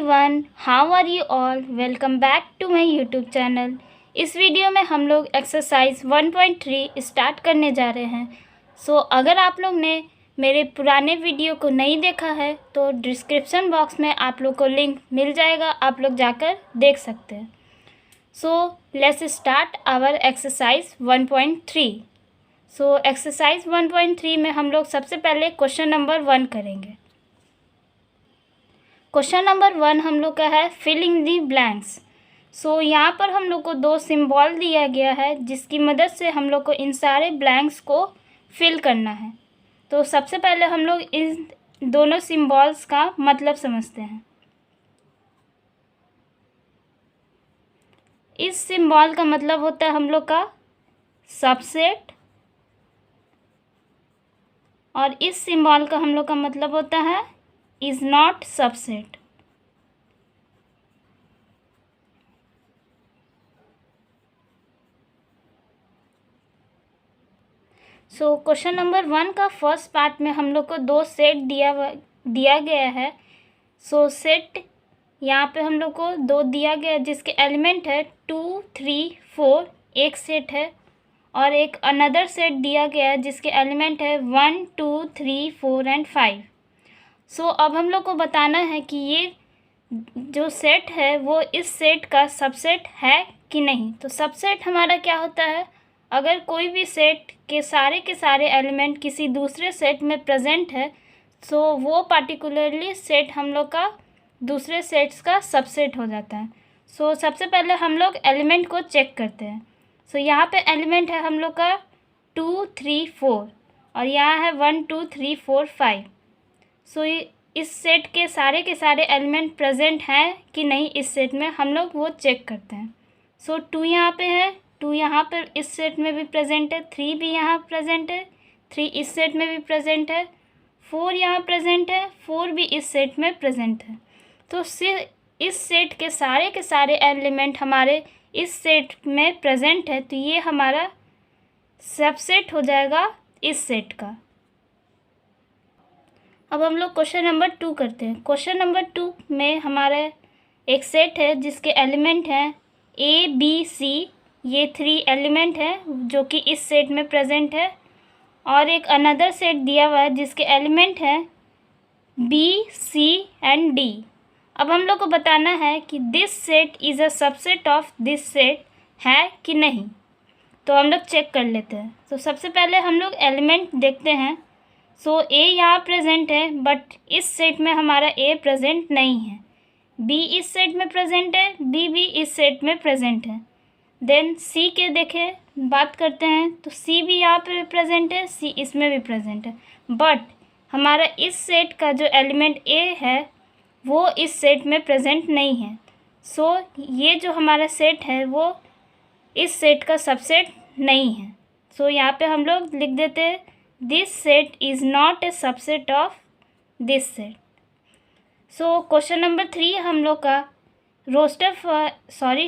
Everyone, how are you all. Welcome back to my YouTube channel. इस video में हम लोग एक्सरसाइज 1.3 स्टार्ट करने जा रहे हैं। अगर आप लोग ने मेरे पुराने वीडियो को नहीं देखा है तो डिस्क्रिप्शन बॉक्स में आप लोग को लिंक मिल जाएगा, आप लोग जाकर देख सकते हैं। Let's start our exercise 1.3। Exercise 1.3 में हम लोग सबसे पहले क्वेश्चन नंबर 1 करेंगे। क्वेश्चन नंबर 1 हम लोग का है फिलिंग दी ब्लैंक्स। यहाँ पर हम लोग को 2 सिंबल दिया गया है जिसकी मदद से हम लोग को इन सारे ब्लैंक्स को फिल करना है। तो सबसे पहले हम लोग इन दोनों सिंबल्स का मतलब समझते हैं। इस सिंबल का मतलब होता है हम लोग का सबसेट, और इस सिंबल का हम लोग का मतलब होता है is not subset. Question number 1 का फर्स्ट पार्ट में हम लोग को 2 सेट दिया गया है। सेट यहाँ पे हम लोग को 2 दिया गया है जिसके एलिमेंट है 2, 3, 4 एक सेट है, और एक अनदर सेट दिया गया है जिसके एलिमेंट है 1, 2, 3, 4 एंड 5। अब हम लोग को बताना है कि ये जो सेट है वो इस सेट का सबसेट है कि नहीं। तो सबसेट हमारा क्या होता है, अगर कोई भी सेट के सारे एलिमेंट किसी दूसरे सेट में प्रेजेंट है तो वो पार्टिकुलरली सेट हम लोग का दूसरे सेट्स का सबसेट हो जाता है। सबसे पहले हम लोग एलिमेंट को चेक करते हैं। यहाँ पे एलिमेंट है हम लोग का 2, 3, 4, और यहाँ है 1, 2, 3, 4, 5। इस सेट के सारे एलिमेंट प्रेजेंट हैं कि नहीं इस सेट में, हम लोग वो चेक करते हैं। 2 यहाँ पे है, 2 यहाँ पर इस सेट में भी प्रेजेंट है, 3 भी यहाँ प्रेजेंट है, 3 इस सेट में भी प्रेजेंट है, 4 यहाँ प्रेजेंट है, 4 भी इस सेट में प्रेजेंट है। तो सिर्फ इस सेट के सारे एलिमेंट हमारे इस सेट में प्रेजेंट है, तो ये हमारा सबसेट हो जाएगा इस सेट का। अब हम लोग क्वेश्चन नंबर 2 करते हैं। क्वेश्चन नंबर 2 में हमारा एक सेट है जिसके एलिमेंट हैं A, B, C, ये 3 एलिमेंट हैं जो कि इस सेट में प्रेजेंट है, और एक अनदर सेट दिया हुआ है जिसके एलिमेंट हैं B, C एंड D। अब हम लोग को बताना है कि this set is a subset of this set है कि नहीं। तो हम लोग चेक कर लेते हैं। सबसे पहले हम लोग एलिमेंट देखते हैं। A यहाँ प्रेजेंट है, बट इस सेट में हमारा A प्रेजेंट नहीं है। B इस सेट में प्रेजेंट है, B भी इस सेट में प्रेजेंट है। देन C के देखें बात करते हैं तो C भी यहाँ पे प्रेजेंट है, C इसमें भी प्रेजेंट है, बट हमारा इस सेट का जो एलिमेंट A है वो इस सेट में प्रेजेंट नहीं है। ये जो हमारा सेट है वो इस सेट का सबसेट नहीं है। यहाँ पे हम लोग लिख देते हैं this set is not a subset of this set. Question number 3 हम लोग का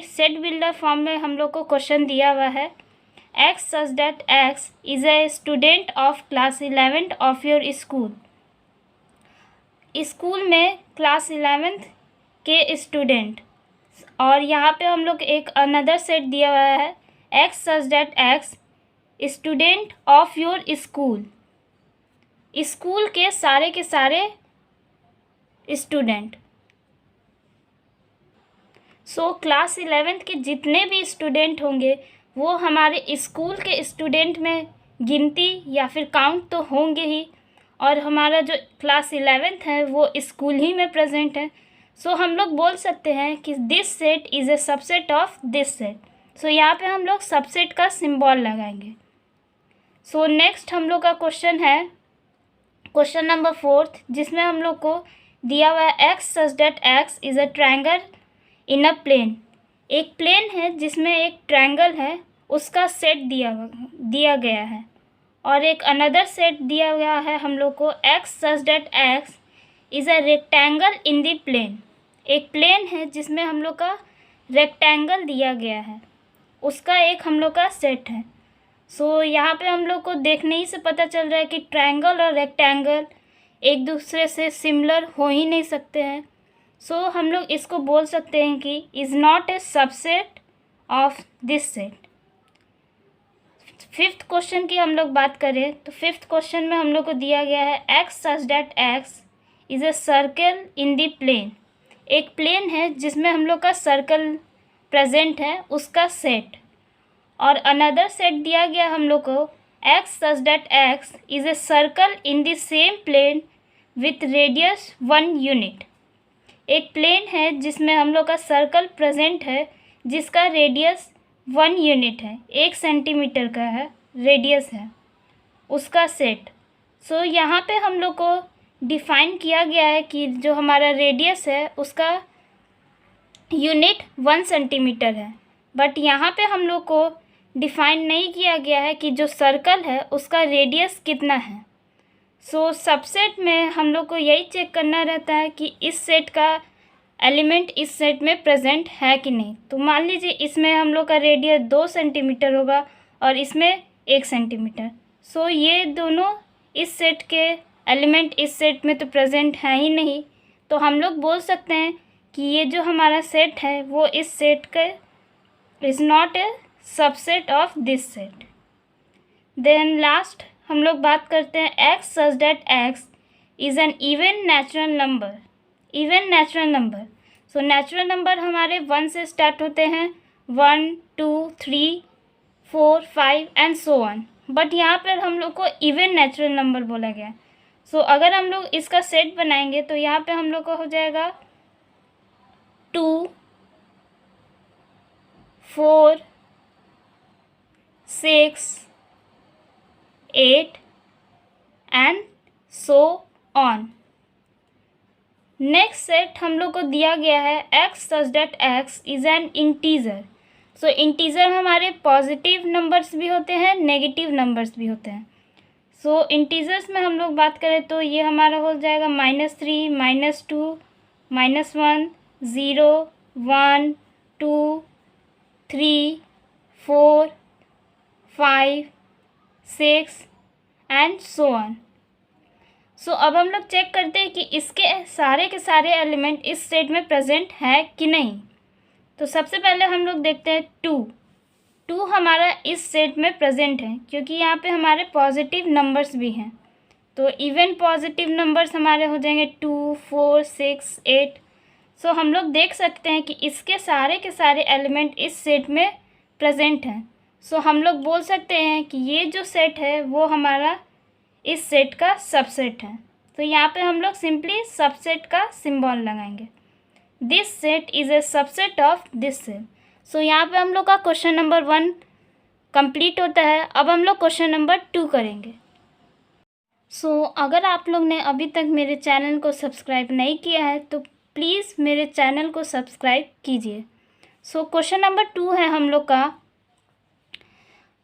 सेट बिल्डर फॉर्म में हम लोग को क्वेश्चन दिया हुआ है। X such that X is a student of class 11 of your school। School में क्लास 11th के स्टूडेंट, और यहाँ पे हम लोग एक अनदर सेट दिया हुआ है X such that X student of your school. School के सारे स्टूडेंट। क्लास 11th के जितने भी स्टूडेंट होंगे वो हमारे स्कूल के स्टूडेंट में गिनती या फिर काउंट तो होंगे ही, और हमारा जो क्लास 11th है वो स्कूल ही में प्रेजेंट है। हम लोग बोल सकते हैं कि this set is a subset of this set. यहाँ पे हम लोग सबसेट का सिंबल लगाएंगे। नेक्स्ट हम लोग का क्वेश्चन है क्वेश्चन नंबर 4, जिसमें हम लोग को दिया हुआ है X such that X is a triangle in a plane. एक प्लेन है जिसमें एक ट्रायंगल है, उसका सेट दिया गया है, और एक अनदर सेट दिया गया है हम लोग को X such that X is a rectangle in the plane. एक प्लेन है जिसमें हम लोग का रेक्टेंगल दिया गया है, उसका एक हम लोग का सेट है। यहाँ पे हम लोग को देखने ही से पता चल रहा है कि ट्रायंगल और रेक्टेंगल एक दूसरे से सिमिलर हो ही नहीं सकते हैं। सो हम लोग इसको बोल सकते हैं कि is not a subset of this set. Fifth question की हम लोग बात करें तो फिफ्थ क्वेश्चन में हम लोग को दिया गया है X such that X is a circle in the plane. एक प्लेन है जिसमें हम लोग का सर्कल प्रेजेंट है, उसका सेट। और अनदर सेट दिया गया हम लोग को X such that X is a circle in the same plane with radius 1 unit. एक प्लेन है जिसमें हम लोग का सर्कल प्रेजेंट है जिसका रेडियस 1 यूनिट है, 1 सेंटीमीटर का है रेडियस है उसका सेट। सो यहाँ पे हम लोग को डिफ़ाइन किया गया है कि जो हमारा रेडियस है उसका यूनिट 1 सेंटीमीटर है, बट यहाँ पे हम लोग को डिफ़ाइन नहीं किया गया है कि जो सर्कल है उसका रेडियस कितना है। सो सबसेट में हम लोग को यही चेक करना रहता है कि इस सेट का एलिमेंट इस सेट में प्रेजेंट है कि नहीं। तो मान लीजिए इसमें हम लोग का रेडियस 2 सेंटीमीटर होगा और इसमें 1 सेंटीमीटर। सो ये दोनों इस सेट के एलिमेंट इस सेट में तो प्रेजेंट है ही नहीं, तो हम लोग बोल सकते हैं कि ये जो हमारा सेट है वो इस सेट का is not a subset of this set. Then last हम लोग बात करते हैं X such that X is an even natural number. Even natural number, so natural number हमारे 1 से स्टार्ट होते हैं, 1 2 3 4 5 एंड सो ऑन। बट यहाँ पर हम लोग को इवन नेचुरल नंबर बोला गया है। सो अगर हम लोग इसका सेट बनाएंगे तो यहाँ पे हम लोग को हो जाएगा 2 4 6 8 and so on. Next set हम लोग को दिया गया है X such that X is N integer. So integer हमारे पॉजिटिव नंबर्स भी होते हैं, नेगेटिव नंबर्स भी होते हैं। सो इंटीजर्स में हम लोग बात करें तो ये हमारा हो जाएगा -3 -2 -1 0 1 2 3 4 5 6 एंड सो ऑन। सो अब हम लोग चेक करते हैं कि इसके सारे के सारे एलिमेंट इस सेट में प्रेजेंट है कि नहीं। तो सबसे पहले हम लोग देखते हैं 2 हमारा इस सेट में प्रेजेंट है क्योंकि यहाँ पे हमारे पॉजिटिव नंबर्स भी हैं। तो इवन पॉजिटिव नंबर्स हमारे हो जाएंगे 2 4 6 8। सो हम लोग देख सकते हैं कि इसके सारे के सारे एलिमेंट इस सेट में प्रेजेंट हैं। सो हम लोग बोल सकते हैं कि ये जो सेट है वो हमारा इस सेट का सबसेट है। तो यहाँ पे हम लोग सिंपली सबसेट का सिंबल लगाएंगे। This set is a subset of this set. So यहाँ पे हम लोग का क्वेश्चन नंबर 1 कंप्लीट होता है। अब हम लोग क्वेश्चन नंबर 2 करेंगे। सो अगर आप लोग ने अभी तक मेरे चैनल को सब्सक्राइब नहीं किया है तो प्लीज़ मेरे चैनल को सब्सक्राइब कीजिए। सो क्वेश्चन नंबर 2 है हम लोग का।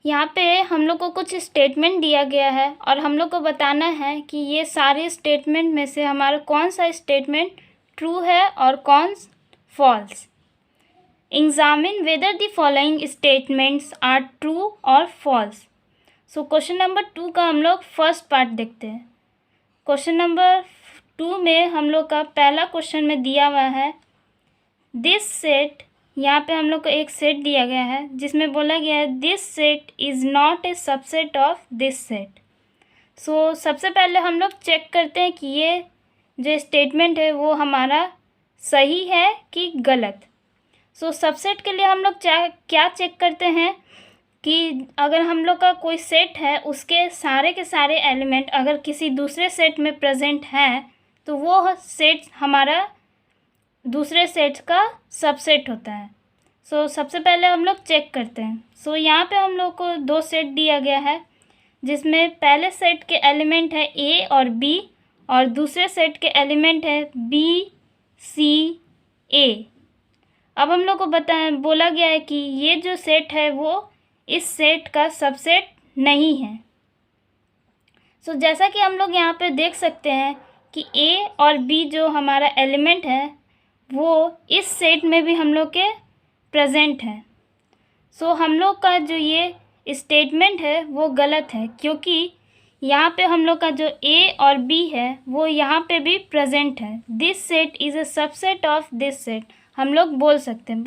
यहाँ पे हम लोग को कुछ स्टेटमेंट दिया गया है और हम लोग को बताना है कि ये सारे स्टेटमेंट में से हमारा कौन सा स्टेटमेंट ट्रू है और कौन false. Examine whether the following statements are true और फॉल्स। सो क्वेश्चन नंबर 2 का हम लोग फर्स्ट पार्ट देखते हैं। क्वेश्चन नंबर 2 में हम लोग का पहला क्वेश्चन में दिया हुआ है दिस सेट। यहाँ पे हम लोग को एक सेट दिया गया है जिसमें बोला गया है this set is not a subset of this set. So सबसे पहले हम लोग चेक करते हैं कि ये जो स्टेटमेंट है वो हमारा सही है कि गलत। सो सबसेट के लिए हम लोग क्या चेक करते हैं कि अगर हम लोग का कोई सेट है उसके सारे के सारे एलिमेंट अगर किसी दूसरे सेट में प्रेजेंट हैं तो वो सेट हमारा दूसरे सेट का सबसेट होता है। सो सबसे पहले हम लोग चेक करते हैं। सो यहाँ पे हम लोग को 2 सेट दिया गया है जिसमें पहले सेट के एलिमेंट है A और B और दूसरे सेट के एलिमेंट है B C A। अब हम लोग को बोला गया है कि ये जो सेट है वो इस सेट का सबसेट नहीं है। सो जैसा कि हम लोग यहाँ पे देख सकते हैं कि A और B जो हमारा एलिमेंट है वो इस सेट में भी हम लोग के प्रेजेंट है। सो हम लोग का जो ये स्टेटमेंट है वो गलत है क्योंकि यहाँ पे हम लोग का जो ए और बी है वो यहाँ पे भी प्रेजेंट है। This set is a subset of this set हम लोग बोल सकते हैं,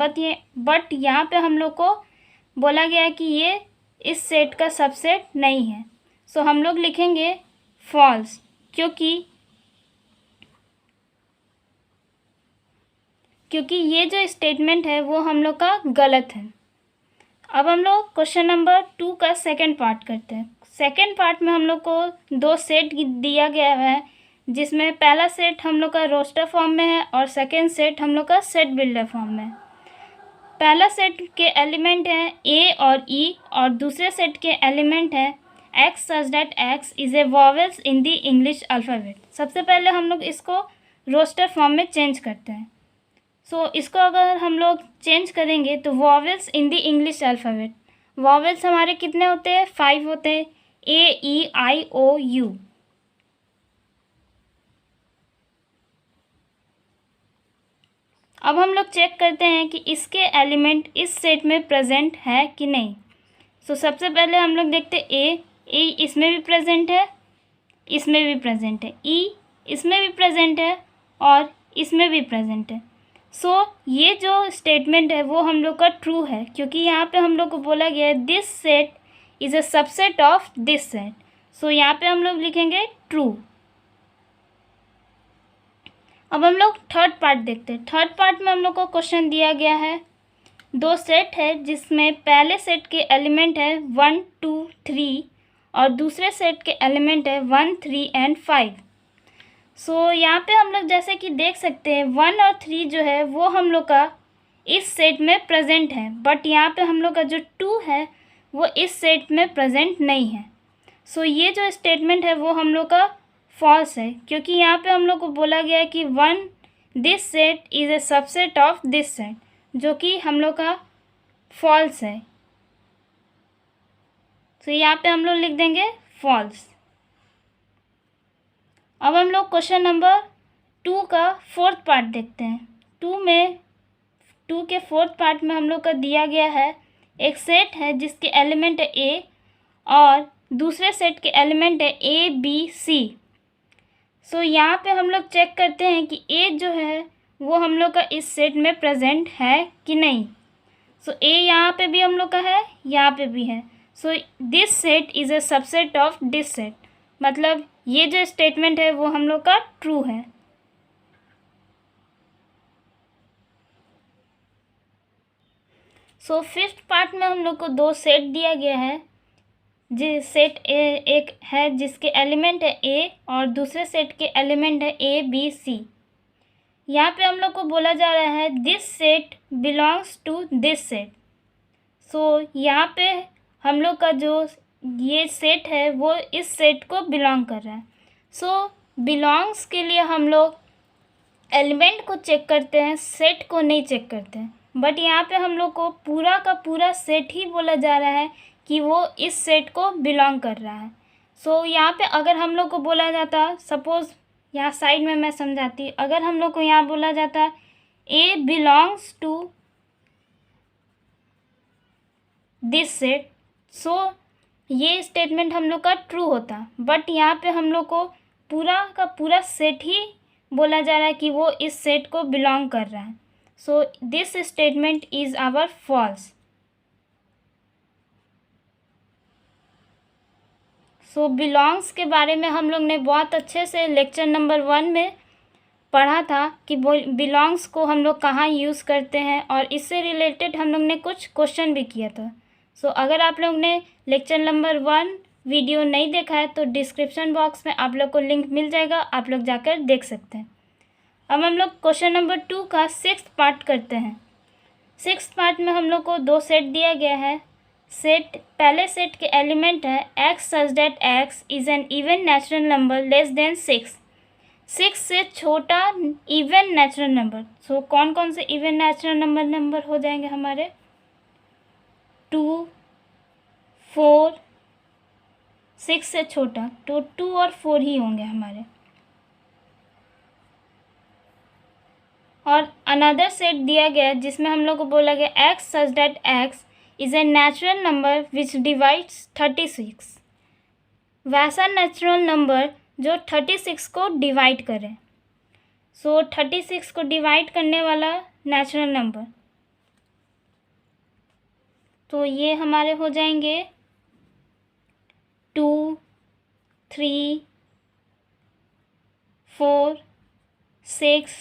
बट यहाँ पे हम लोग को बोला गया है कि ये इस सेट का सबसेट नहीं है। सो हम लोग लिखेंगे फॉल्स, क्योंकि ये जो स्टेटमेंट है वो हम लोग का गलत है। अब हम लोग क्वेश्चन नंबर 2 का सेकंड पार्ट करते हैं। सेकंड पार्ट में हम लोग को 2 सेट दिया गया है, जिसमें पहला सेट हम लोग का रोस्टर फॉर्म में है और सेकंड सेट हम लोग का सेट बिल्डर फॉर्म में है। पहला सेट के एलिमेंट हैं ए और ई और दूसरे सेट के एलिमेंट हैं X such that X is A vowels in the English alphabet. सबसे पहले हम लोग इसको रोस्टर फॉर्म में चेंज करते हैं। सो इसको अगर हम लोग चेंज करेंगे तो vowels in the English alphabet, vowels हमारे कितने होते हैं? 5 होते हैं, ए ई आई ओ यू। अब हम लोग चेक करते हैं कि इसके एलिमेंट इस सेट में प्रेजेंट है कि नहीं। सो सबसे पहले हम लोग देखते हैं ए इसमें भी प्रेजेंट है, इसमें भी प्रेजेंट है, ई इसमें भी प्रेजेंट है और इसमें भी प्रेजेंट है। सो ये जो स्टेटमेंट है वो हम लोग का ट्रू है, क्योंकि यहाँ पे हम लोग को बोला गया है this set is a subset of this set. So यहाँ पे हम लोग लिखेंगे ट्रू। अब हम लोग थर्ड पार्ट देखते हैं। थर्ड पार्ट में हम लोग को क्वेश्चन दिया गया है, 2 सेट है जिसमें पहले सेट के एलिमेंट है 1 2 3 और दूसरे सेट के एलिमेंट है 1 3 एंड 5। सो यहाँ पे हम लोग जैसे कि देख सकते हैं 1 और 3 जो है वो हम लोग का इस सेट में प्रेजेंट है, बट यहाँ पे हम लोग का जो 2 है वो इस सेट में प्रेजेंट नहीं है। सो ये जो स्टेटमेंट है वो हम लोग का फॉल्स है, क्योंकि यहाँ पे हम लोग को बोला गया है कि this set is a subset of this set, जो कि हम लोग का फॉल्स है। तो यहाँ पे हम लोग लिख देंगे फॉल्स। अब हम लोग क्वेश्चन नंबर 2 का फोर्थ पार्ट देखते हैं। 2 के फोर्थ पार्ट में हम लोग का दिया गया है एक सेट है जिसके एलिमेंट है ए और दूसरे सेट के एलिमेंट है ए बी सी। सो यहाँ पे हम लोग चेक करते हैं कि ए जो है वो हम लोग का इस सेट में प्रेजेंट है कि नहीं। सो ए यहाँ पे भी हम लोग का है, यहाँ पे भी है। So this set is a subset of this set, मतलब ये जो स्टेटमेंट है वो हम लोग का ट्रू है। सो फिफ्थ पार्ट में हम लोग को 2 सेट दिया गया है। जिस सेट एक है जिसके एलिमेंट है ए और दूसरे सेट के एलिमेंट है ए बी सी। यहाँ पे हम लोग को बोला जा रहा है this set belongs to this set. So यहाँ पे हम लोग का जो ये सेट है वो इस सेट को बिलोंग कर रहा है। सो बिलोंग्स के लिए हम लोग एलिमेंट को चेक करते हैं, सेट को नहीं चेक करते हैं। बट यहाँ पे हम लोग को पूरा का पूरा सेट ही बोला जा रहा है कि वो इस सेट को बिलोंग कर रहा है। सो यहाँ पे अगर हम लोग को बोला जाता, सपोज़ यहाँ साइड में मैं समझाती, अगर हम लोग को यहाँ बोला जाता ए belongs to this set, so ये स्टेटमेंट हम लोग का ट्रू होता। बट यहाँ पे हम लोग को पूरा का पूरा सेट ही बोला जा रहा है कि वो इस सेट को बिलोंग कर रहा है। So this statement is our false. So belongs के बारे में हम लोग ने बहुत अच्छे से लेक्चर नंबर 1 में पढ़ा था कि बिलोंग्स को हम लोग कहाँ यूज़ करते हैं, और इससे रिलेटेड हम लोग ने कुछ क्वेश्चन भी किया था। सो अगर आप लोग ने लेक्चर नंबर 1 वीडियो नहीं देखा है तो डिस्क्रिप्शन बॉक्स में आप लोग को लिंक मिल जाएगा, आप लोग जाकर देख सकते हैं। अब हम लोग क्वेश्चन नंबर 2 का 6th पार्ट करते हैं। 6th पार्ट में हम लोग को 2 सेट दिया गया है। पहले सेट के एलिमेंट है X such that X is an even natural number less than 6 से छोटा इवन नेचुरल नंबर। सो कौन कौन से इवन नेचुरल नंबर हो जाएंगे हमारे? 2 4 6 से छोटा, तो 2 और 4 ही होंगे हमारे। और अनदर सेट दिया गया जिसमें हम लोग को बोला गया x such that X is a natural number which divides 36 वैसा नेचुरल नंबर जो 36 को डिवाइड करे। सो 36 को डिवाइड करने वाला नेचुरल नंबर, तो ये हमारे हो जाएंगे 2, 3, 4, 6,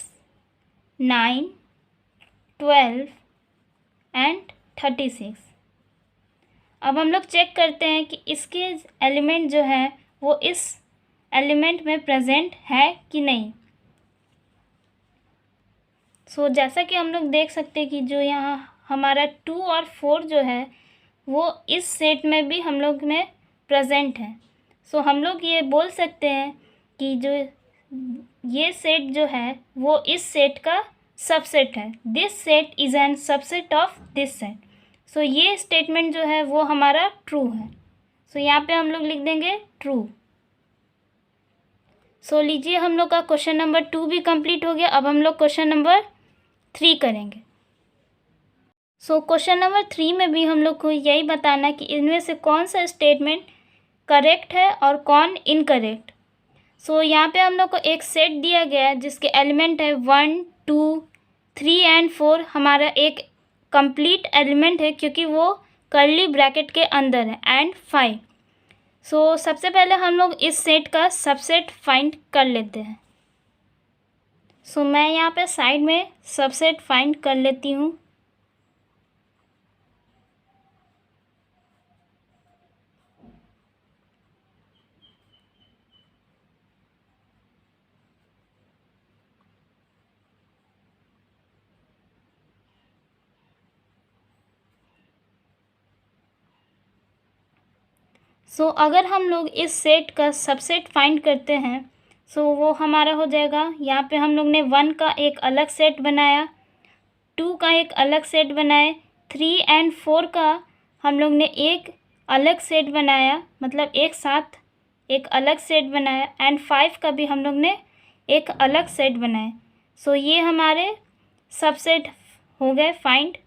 9, 12 एंड 36। अब हम लोग चेक करते हैं कि इसके एलिमेंट जो है वो इस एलिमेंट में प्रेजेंट है कि नहीं। सो जैसा कि हम लोग देख सकते हैं कि जो यहाँ हमारा 2 और 4 जो है वो इस सेट में भी हम लोग में प्रेजेंट है। सो हम लोग ये बोल सकते हैं कि जो ये सेट जो है वो इस सेट का सबसेट है। This set is an subset of this set. So ये स्टेटमेंट जो है वो हमारा ट्रू है। सो यहाँ पे हम लोग लिख देंगे ट्रू। सो लीजिए हम लोग का क्वेश्चन नंबर 2 भी कंप्लीट हो गया। अब हम लोग क्वेश्चन नंबर 3 करेंगे। सो क्वेश्चन नंबर 3 में भी हम लोग को यही बताना कि इनमें से कौन सा स्टेटमेंट करेक्ट है और कौन इनकरेक्ट। सो यहाँ पे हम लोग को एक सेट दिया गया है जिसके एलिमेंट है 1, 2, 3 एंड 4। हमारा एक कंप्लीट एलिमेंट है क्योंकि वो कर्ली ब्रैकेट के अंदर है, एंड 5। सो सबसे पहले हम लोग इस सेट का सबसेट फाइंड कर लेते हैं। सो मैं यहाँ पे साइड में सबसेट फाइंड कर लेती हूँ। सो अगर हम लोग इस सेट का सबसेट फाइंड करते हैं सो वो हमारा हो जाएगा, यहाँ पे हम लोग ने 1 का एक अलग सेट बनाया, 2 का एक अलग सेट बनाए, 3 एंड 4 का हम लोग ने एक अलग सेट बनाया, मतलब एक साथ एक अलग सेट बनाया, एंड 5 का भी हम लोग ने एक अलग सेट बनाया। सो ये हमारे सबसेट हो गए फाइंड।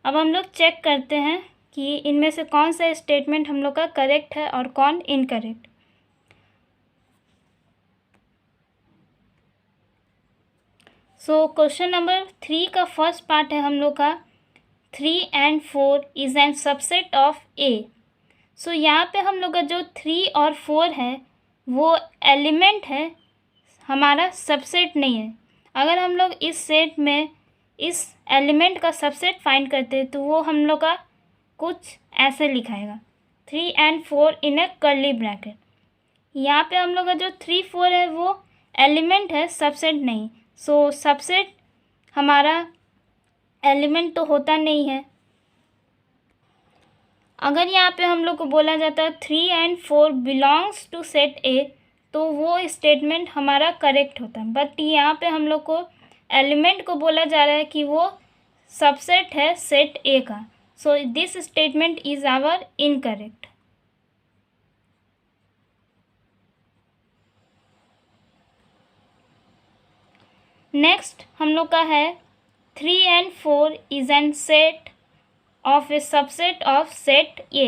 अब हम लोग चेक करते हैं कि इनमें से कौन सा स्टेटमेंट हम लोग का करेक्ट है और कौन इनकरेक्ट। सो क्वेश्चन नंबर 3 का फर्स्ट पार्ट है हम लोग का 3 and 4 is an subset of A. So यहाँ पे हम लोग का जो 3 और 4 है वो एलिमेंट है, हमारा सबसेट नहीं है। अगर हम लोग इस सेट में इस एलिमेंट का सबसेट फाइंड करते हैं तो वो हम लोग का कुछ ऐसे लिखाएगा 3 and 4 in A curly bracket. यहाँ पे हम लोग का जो 3, 4 है वो एलिमेंट है, सबसेट नहीं। सो सबसेट हमारा एलिमेंट तो होता नहीं है। अगर यहाँ पे हम लोग को बोला जाता है 3 and 4 belongs to set A तो वो स्टेटमेंट हमारा करेक्ट होता है। बट यहाँ पे हम लोग को एलिमेंट को बोला जा रहा है कि वो सबसेट है सेट ए का। So this statement is our incorrect. Next हम लोग का है 3 and 4 is an set of a subset of set A।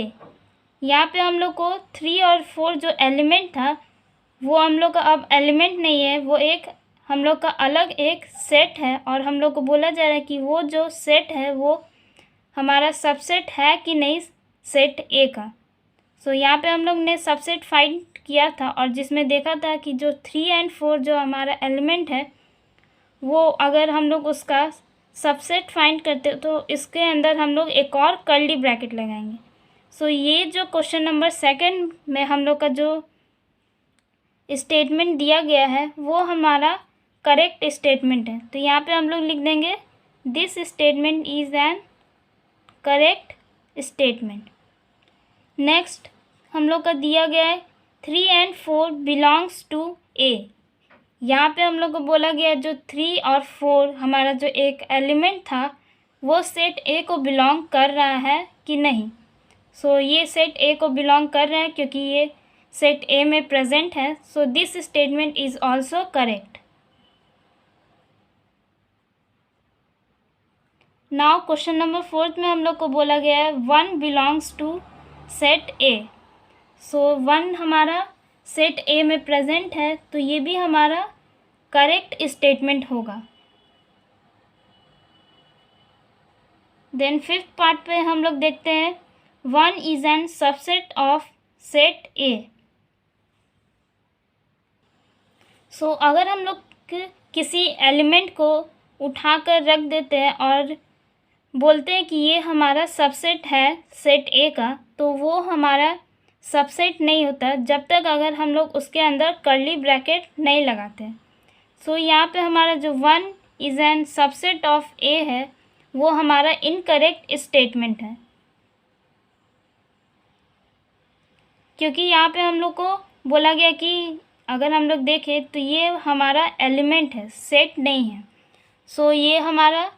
यहाँ पे हम लोग को 3 और 4 जो एलिमेंट था वो हम लोग का अब एलिमेंट नहीं है, वो एक हम लोग का अलग एक सेट है, और हम लोग को बोला जा रहा है कि वो जो सेट है वो हमारा सबसेट है कि नहीं सेट ए का। सो यहाँ पे हम लोग ने सबसेट फाइंड किया था और जिसमें देखा था कि जो 3 एंड 4 जो हमारा एलिमेंट है वो अगर हम लोग उसका सबसेट फाइंड करते तो इसके अंदर हम लोग एक और कर्ली ब्रैकेट लगाएंगे। सो ये जो क्वेश्चन नंबर 2 में हम लोग का जो स्टेटमेंट दिया गया है वो हमारा करेक्ट स्टेटमेंट है। तो यहाँ पे हम लोग लिख देंगे this statement is an correct statement. Next हम लोग का दिया गया है 3 एंड 4 बिलोंग्स टू ए। यहाँ पे हम लोग को बोला गया जो 3 और 4 हमारा जो एक एलिमेंट था वो सेट ए को बिलोंग कर रहा है कि नहीं। सो ये सेट ए को बिलोंग कर रहा है क्योंकि ये सेट ए में प्रेजेंट है। So this statement is also correct. Now question number 4 में हम लोग को बोला गया है 1 बिलोंग्स टू सेट ए। सो 1 हमारा सेट ए में प्रेजेंट है, तो ये भी हमारा करेक्ट स्टेटमेंट होगा। देन फिफ्थ पार्ट पे हम लोग देखते हैं 1 is an subset of set A. So अगर हम लोग किसी एलिमेंट को उठाकर रख देते हैं और बोलते हैं कि ये हमारा सबसेट है सेट ए का, तो वो हमारा सबसेट नहीं होता जब तक अगर हम लोग उसके अंदर कर्ली ब्रैकेट नहीं लगाते। सो यहाँ पे हमारा जो 1 इज़ एन सबसेट ऑफ ए है वो हमारा इनकरेक्ट स्टेटमेंट है, क्योंकि यहाँ पे हम लोग को बोला गया कि अगर हम लोग देखें तो ये हमारा एलिमेंट है, सेट नहीं है। सो ये हमारा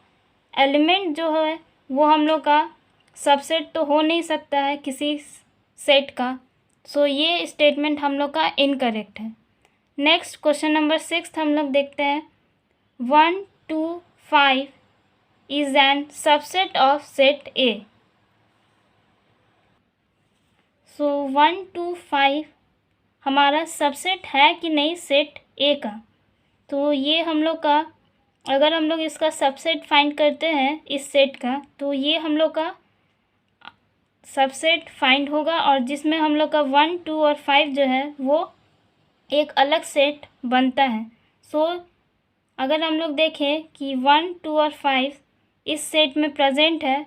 एलिमेंट जो है वो हम लोग का सबसेट तो हो नहीं सकता है किसी सेट का। सो ये स्टेटमेंट हम लोग का इनकरेक्ट है। नेक्स्ट क्वेश्चन नंबर 6 हम लोग देखते हैं 1 to 5 is an subset of set A. So 1 to 5 हमारा सबसेट है कि नहीं सेट ए का, तो ये हम लोग का अगर हम लोग इसका सबसेट फाइंड करते हैं इस सेट का, तो ये हम लोग का सबसेट फाइंड होगा और जिसमें हम लोग का 1, 2 और 5 जो है वो एक अलग सेट बनता है। सो अगर हम लोग देखें कि 1, 2 और 5 इस सेट में प्रेजेंट है,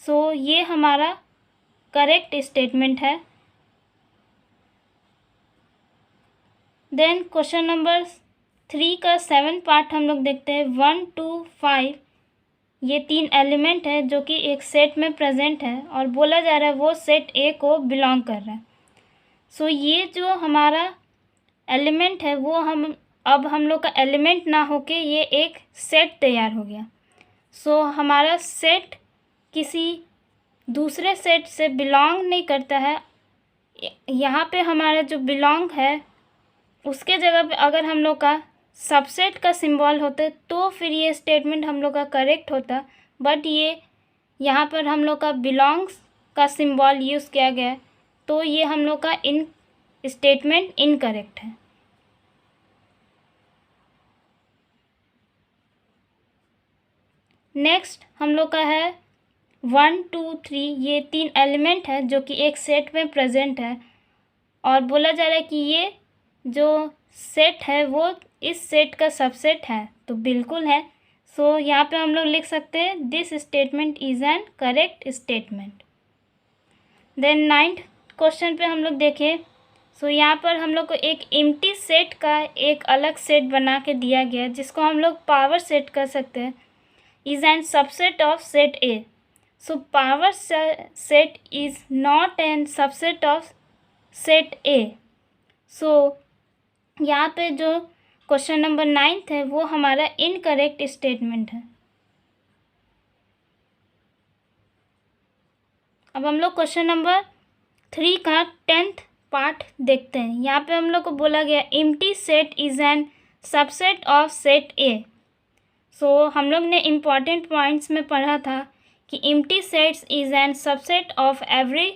सो ये हमारा करेक्ट स्टेटमेंट है। देन क्वेश्चन नंबर 3 का 7 पार्ट हम लोग देखते हैं 1 to 5 ये 3 एलिमेंट है जो कि एक सेट में प्रेजेंट है और बोला जा रहा है वो सेट ए को बिलोंग कर रहा है। सो ये जो हमारा एलिमेंट है वो अब हम लोग का एलिमेंट ना होके ये एक सेट तैयार हो गया। सो हमारा सेट किसी दूसरे सेट से बिलोंग नहीं करता है। यहाँ पे हमारा जो बिलोंग है उसके जगह पे अगर हम लोग का सबसेट का सिंबल होता तो फिर ये स्टेटमेंट हम लोग का करेक्ट होता, बट ये यहाँ पर हम लोग का बिलोंग्स का सिंबल यूज़ किया गया है, तो ये हम लोग का स्टेटमेंट इनकरेक्ट है। नेक्स्ट हम लोग का है 1, 2, 3 ये 3 एलिमेंट है जो कि एक सेट में प्रेजेंट है और बोला जा रहा है कि ये जो सेट है वो इस सेट का सबसेट है, तो बिल्कुल है। सो यहाँ पे हम लोग लिख सकते हैं this statement is an correct statement. Then 9th question पे हम लोग देखें, सो यहाँ पर हम लोग को एक एम्प्टी सेट का एक अलग सेट बना के दिया गया जिसको हम लोग पावर सेट कर सकते हैं, is an subset of set A. So power set is not an subset of set A. So यहाँ पे जो क्वेश्चन नंबर 9 है वो हमारा इनकरेक्ट स्टेटमेंट है। अब हम लोग क्वेश्चन नंबर 3 का 10th पार्ट देखते हैं। यहाँ पे हम लोग को बोला गया empty set is an subset of set A. So हम लोग ने इम्पॉर्टेंट पॉइंट्स में पढ़ा था कि empty sets is an subset of every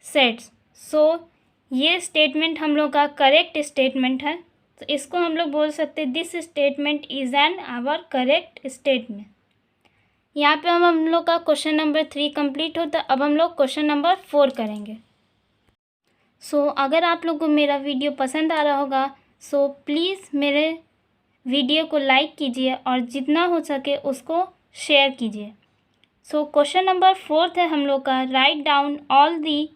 sets. So ये स्टेटमेंट हम लोग का करेक्ट स्टेटमेंट है, तो इसको हम लोग बोल सकते हैं this statement is an hour correct statement. यहाँ पे हम लोग का क्वेश्चन नंबर 3 कंप्लीट होता है। अब हम लोग क्वेश्चन नंबर 4 करेंगे। सो अगर आप लोग को मेरा वीडियो पसंद आ रहा होगा सो प्लीज़ मेरे वीडियो को लाइक कीजिए और जितना हो सके उसको शेयर कीजिए। सो क्वेश्चन नंबर 4 है हम लोग का write down all the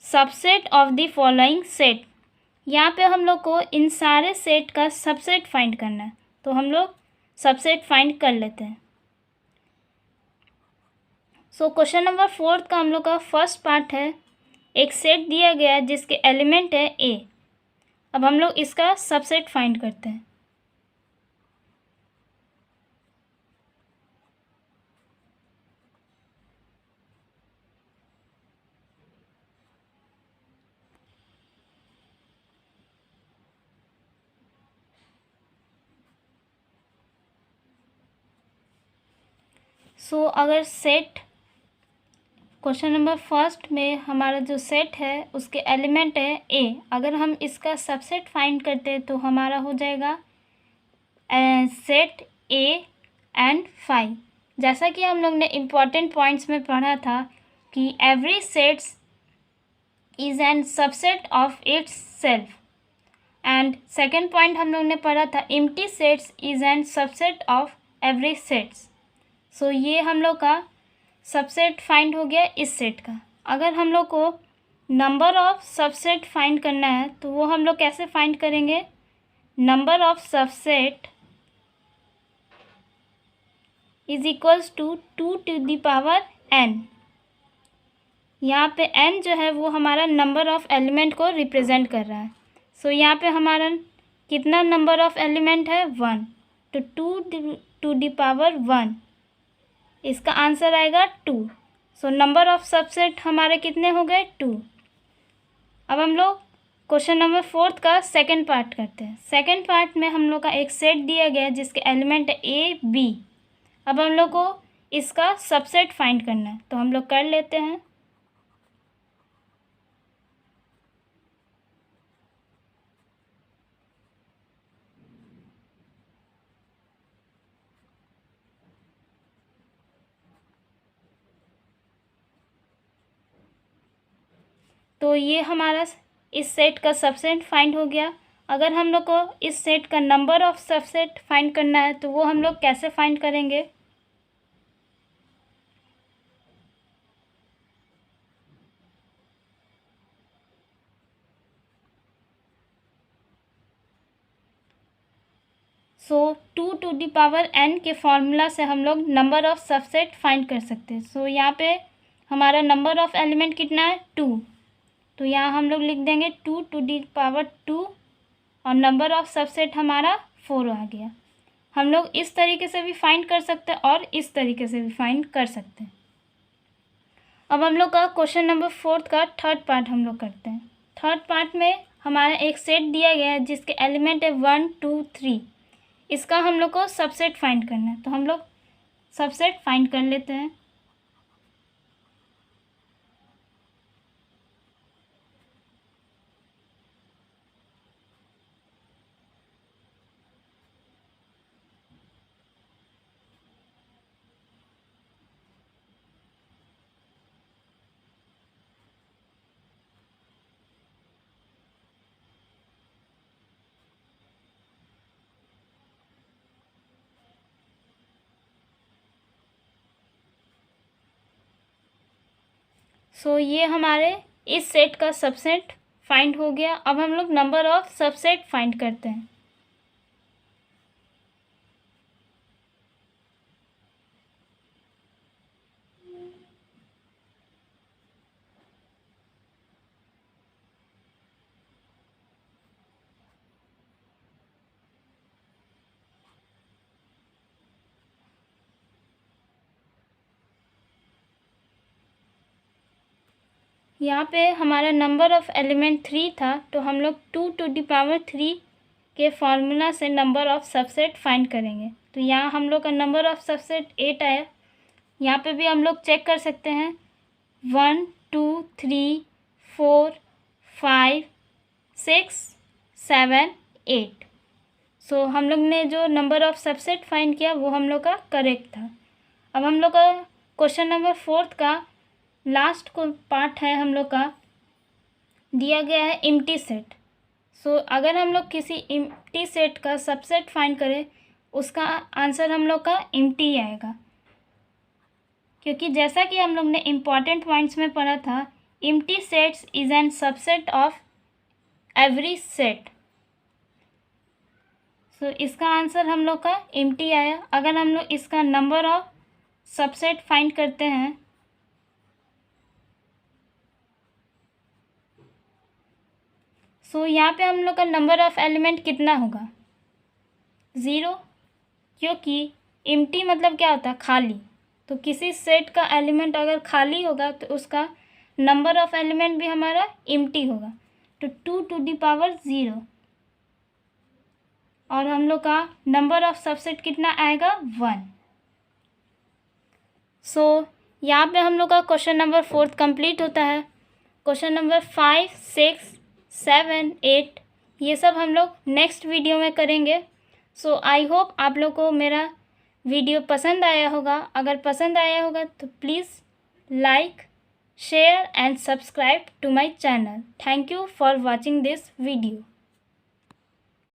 subset of the following set. यहाँ पे हम लोग को इन सारे सेट का सबसेट फाइंड करना है, तो हम लोग सबसेट फाइंड कर लेते हैं। सो क्वेश्चन नंबर 4 का हम लोग का फर्स्ट पार्ट है, एक सेट दिया गया है जिसके एलिमेंट है ए। अब हम लोग इसका सबसेट फाइंड करते हैं। सो अगर सेट क्वेश्चन नंबर फर्स्ट में हमारा जो सेट है उसके एलिमेंट है ए। अगर हम इसका सबसेट फाइंड करते हैं तो हमारा हो जाएगा सेट ए एंड 5। जैसा कि हम लोग ने इम्पॉर्टेंट पॉइंट्स में पढ़ा था कि every sets is an subset of itself. And second point हम लोग ने पढ़ा था empty sets is an subset of every sets. So ये हम लोग का सबसेट फाइंड हो गया इस सेट का। अगर हम लोग को नंबर ऑफ सबसेट फाइंड करना है तो वो हम लोग कैसे फाइंड करेंगे? Number of subset is equals to 2 to the power n। यहाँ पे n जो है वो हमारा नंबर ऑफ एलिमेंट को रिप्रेजेंट कर रहा है। सो यहाँ पे हमारा कितना नंबर ऑफ एलिमेंट है? 1। तो 2 टू द पावर 1, इसका आंसर आएगा 2। सो नंबर ऑफ सबसेट हमारे कितने हो गए? 2। अब हम लोग क्वेश्चन नंबर 4 का सेकंड पार्ट करते हैं। सेकंड पार्ट में हम लोग का एक सेट दिया गया है जिसके एलिमेंट है ए बी। अब हम लोग को इसका सबसेट फाइंड करना है तो हम लोग कर लेते हैं। तो ये हमारा इस सेट का सबसेट फाइंड हो गया। अगर हम लोग को इस सेट का नंबर ऑफ सबसेट फाइंड करना है तो वो हम लोग कैसे फाइंड करेंगे? सो 2 टू द पावर n के फॉर्मूला से हम लोग नंबर ऑफ सबसेट फाइंड कर सकते हैं। सो यहाँ पे हमारा नंबर ऑफ एलिमेंट कितना है? 2। तो यहाँ हम लोग लिख देंगे 2 टू द पावर 2 और नंबर ऑफ सबसेट हमारा 4 आ गया। हम लोग इस तरीके से भी फाइंड कर सकते हैं और इस तरीके से भी फाइंड कर सकते हैं। अब हम लोग का क्वेश्चन नंबर 4 का थर्ड पार्ट हम लोग करते हैं। थर्ड पार्ट में हमारा एक सेट दिया गया है जिसके एलिमेंट है 1 2 3। इसका हम लोग को सबसेट फाइंड करना है तो हम लोग सबसेट फाइंड कर लेते हैं। सो ये हमारे इस सेट का सबसेट फाइंड हो गया। अब हम लोग नंबर ऑफ सबसेट फाइंड करते हैं। यहाँ पे हमारा नंबर ऑफ एलिमेंट 3 था तो हम लोग 2 टू द पावर 3 के फॉर्मूला से नंबर ऑफ सबसेट फाइंड करेंगे। तो यहाँ हम लोग का नंबर ऑफ सबसेट 8 आया। यहाँ पे भी हम लोग चेक कर सकते हैं 1 2 3 4 5 6 7 8। सो हम लोग ने जो नंबर ऑफ सबसेट फाइंड किया वो हम लोग का करेक्ट था। अब हम लोग का क्वेश्चन नंबर 4 का लास्ट को पार्ट है हम लोग का दिया गया है एम्प्टी सेट। सो अगर हम लोग किसी एम्प्टी सेट का सबसेट फाइंड करें उसका आंसर हम लोग का एम्प्टी आएगा, क्योंकि जैसा कि हम लोग ने इम्पॉर्टेंट पॉइंट्स में पढ़ा था empty sets is an subset of every set. So इसका आंसर हम लोग का एम्प्टी आया। अगर हम लोग इसका नंबर ऑफ सबसेट फाइंड करते हैं सो यहाँ पे हम लोग का नंबर ऑफ एलिमेंट कितना होगा? 0, क्योंकि एम्प्टी मतलब क्या होता है? खाली। तो किसी सेट का एलिमेंट अगर खाली होगा तो उसका नंबर ऑफ एलिमेंट भी हमारा एम्प्टी होगा। तो 2 टू द पावर 0 और हम लोग का नंबर ऑफ सबसेट कितना आएगा? 1। सो यहाँ पे हम लोग का क्वेश्चन नंबर 4 कंप्लीट होता है। क्वेश्चन नंबर 5, 6, 7, 8 ये सब हम लोग नेक्स्ट वीडियो में करेंगे। सो आई होप आप लोग को मेरा वीडियो पसंद आया होगा। अगर पसंद आया होगा तो please like, share and subscribe to my channel. Thank you for watching this video.